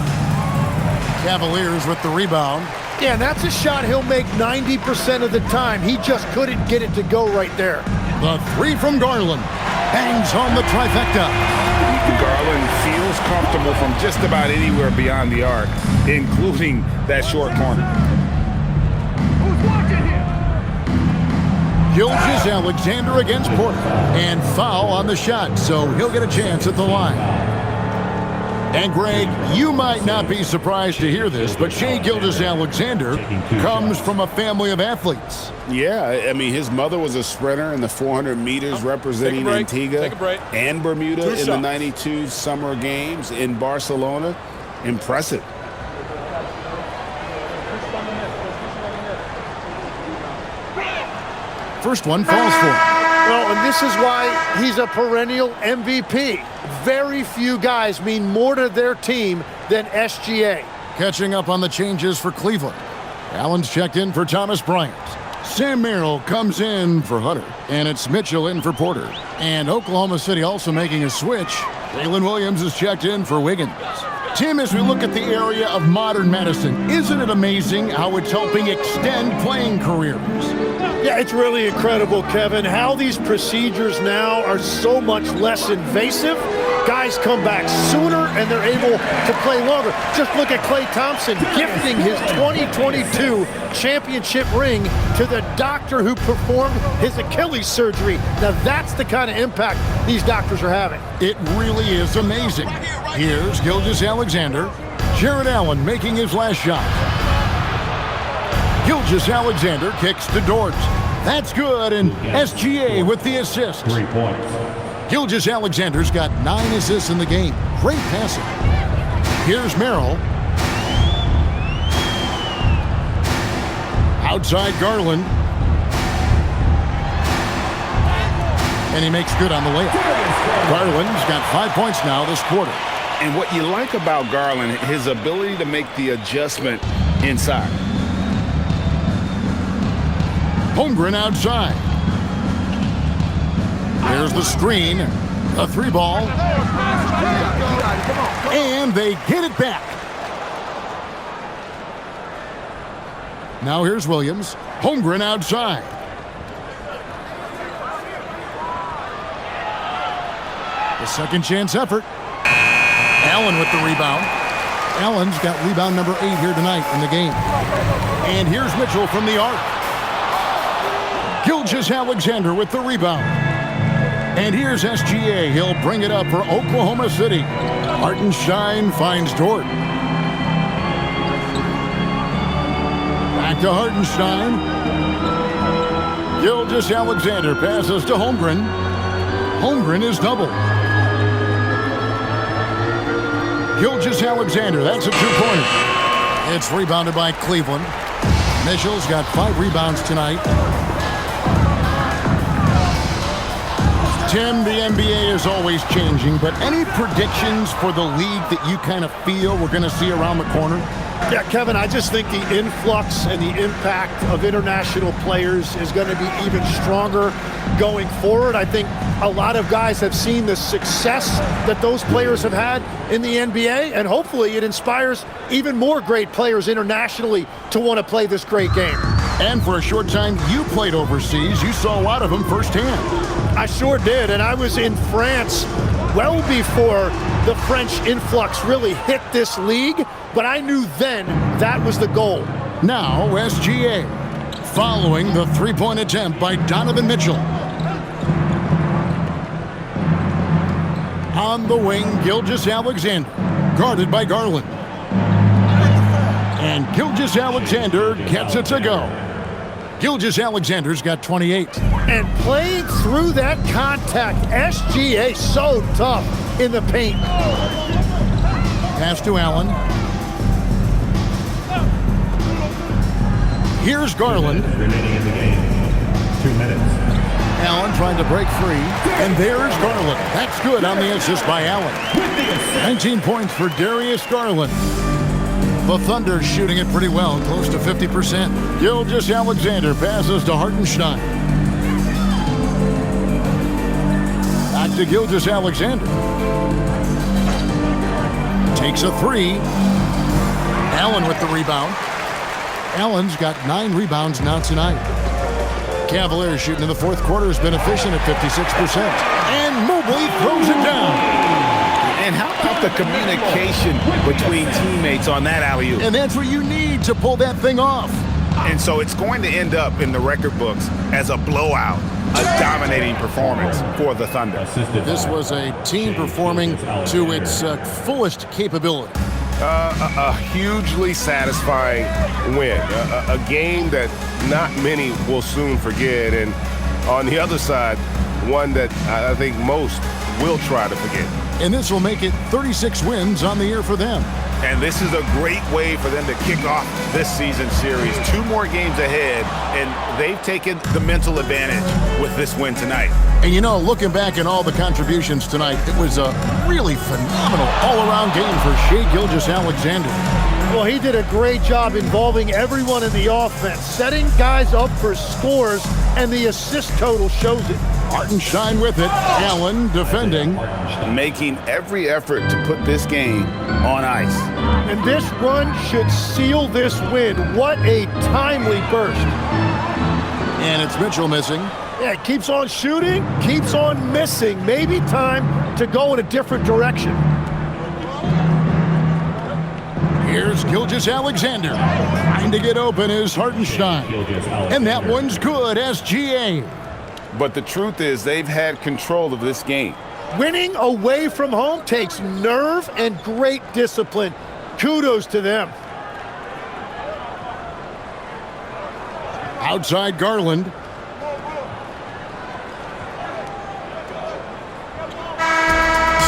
Cavaliers with the rebound. Yeah, and that's a shot he'll make 90% of the time. He just couldn't get it to go right there. The three from Garland. Bangs home the trifecta. Garland feels comfortable from just about anywhere beyond the arc, including that short corner. Who's watching here? Gilgeous-Alexander against Porter. And foul on the shot, so he'll get a chance at the line. And Greg, you might not be surprised to hear this, but Shai Gilgeous-Alexander comes from a family of athletes. Yeah, I mean, his mother was a sprinter in the 400 meters representing Antigua and Bermuda in the 92 Summer Games in Barcelona. Impressive. First one falls for him. Well, and this is why he's a perennial MVP. Very few guys mean more to their team than SGA. Catching up on the changes for Cleveland. Allen's checked in for Thomas Bryant. Sam Merrill comes in for Hunter. And it's Mitchell in for Porter. And Oklahoma City also making a switch. Jalen Williams is checked in for Wiggins. Tim, as we look at the area of modern medicine, isn't it amazing how it's helping extend playing careers? Yeah, it's really incredible, Kevin, how these procedures now are so much less invasive. Guys come back sooner and they're able to play longer. Just look at Klay Thompson gifting his 2022 championship ring to the doctor who performed his Achilles surgery. Now that's the kind of impact these doctors are having. It really is amazing. Here's Gilgeous-Alexander. Jared Allen making his last shot. Gilgeous-Alexander kicks to Dort. That's good, and SGA with the assist. 3 points. Gilgeous-Alexander's got 9 assists in the game. Great passing. Here's Merrill. Outside Garland. And he makes good on the layup. Garland's got 5 points now this quarter. And what you like about Garland, his ability to make the adjustment inside. Holmgren outside. There's the screen. A 3-ball. And they get it back. Now here's Williams. Holmgren outside. The second chance effort. Allen with the rebound. Allen's got rebound number 8 here tonight in the game. And here's Mitchell from the arc. Gilgeous-Alexander with the rebound. And here's SGA. He'll bring it up for Oklahoma City. Hartenstein finds Dort. Back to Hartenstein. Gilgeous-Alexander passes to Holmgren. Holmgren is doubled. Gilgeous-Alexander, that's a 2-pointer. It's rebounded by Cleveland. Mitchell's got 5 rebounds tonight. Tim, the NBA is always changing, but any predictions for the league that you kind of feel we're going to see around the corner? Yeah, Kevin, I just think the influx and the impact of international players is going to be even stronger going forward. I think a lot of guys have seen the success that those players have had in the NBA, and hopefully it inspires even more great players internationally to want to play this great game. And for a short time, you played overseas. You saw a lot of them firsthand. I sure did, and I was in France well before the French influx really hit this league, but I knew then that was the goal. Now, SGA, following the 3-point attempt by Donovan Mitchell. On the wing, Gilgeous-Alexander, guarded by Garland. And Gilgeous-Alexander gets it to go. Gilgeous-Alexander's got 28. And playing through that contact, SGA so tough in the paint. Pass to Allen. Here's Garland. Remaining in the game. 2 minutes. Allen trying to break free. And there's Garland. That's good on the assist by Allen. 19 points for Darius Garland. The Thunder shooting it pretty well, close to 50%. Gilgeous-Alexander passes to Hartenstein. Back to Gilgeous-Alexander. Takes a 3. Allen with the rebound. Allen's got 9 rebounds now tonight. Cavaliers shooting in the fourth quarter has been efficient at 56%. And Mobley throws it down. And how about the communication between teammates on that alley-oop? And that's what you need to pull that thing off. And so it's going to end up in the record books as a blowout, a dominating performance for the Thunder. This was a team performing to its fullest capability. A hugely satisfying win, a game that not many will soon forget, and on the other side, one that I think most will try to forget. And this will make it 36 wins on the year for them. And this is a great way for them to kick off this season series. 2 more games ahead, and they've taken the mental advantage with this win tonight. And you know, looking back at all the contributions tonight, it was a really phenomenal all-around game for Shai Gilgeous-Alexander. Well, he did a great job involving everyone in the offense, setting guys up for scores, and the assist total shows it. Hartenstein with it. Allen defending. Making every effort to put this game on ice. And this run should seal this win. What a timely burst. And it's Mitchell missing. Yeah, keeps on shooting, keeps on missing. Maybe time to go in a different direction. Here's Gilgeous-Alexander. Trying to get open is Hartenstein. And that one's good, SGA. But the truth is they've had control of this game. Winning away from home takes nerve and great discipline. Kudos to them. Outside Garland.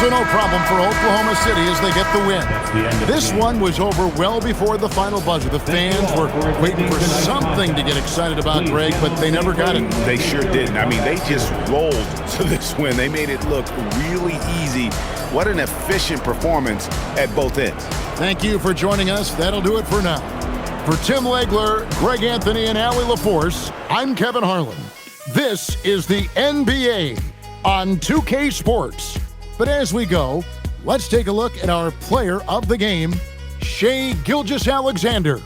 So no problem for Oklahoma City as they get the win. This one was over well before the final buzzer. The fans were waiting for something to get excited about, Greg, but they never got it. They sure didn't. I mean, they just rolled to this win. They made it look really easy. What an efficient performance at both ends. Thank you for joining us. That'll do it for now. For Tim Legler, Greg Anthony, and Allie LaForce, I'm Kevin Harlan. This is the NBA on 2K Sports. But as we go, let's take a look at our player of the game, Shai Gilgeous-Alexander.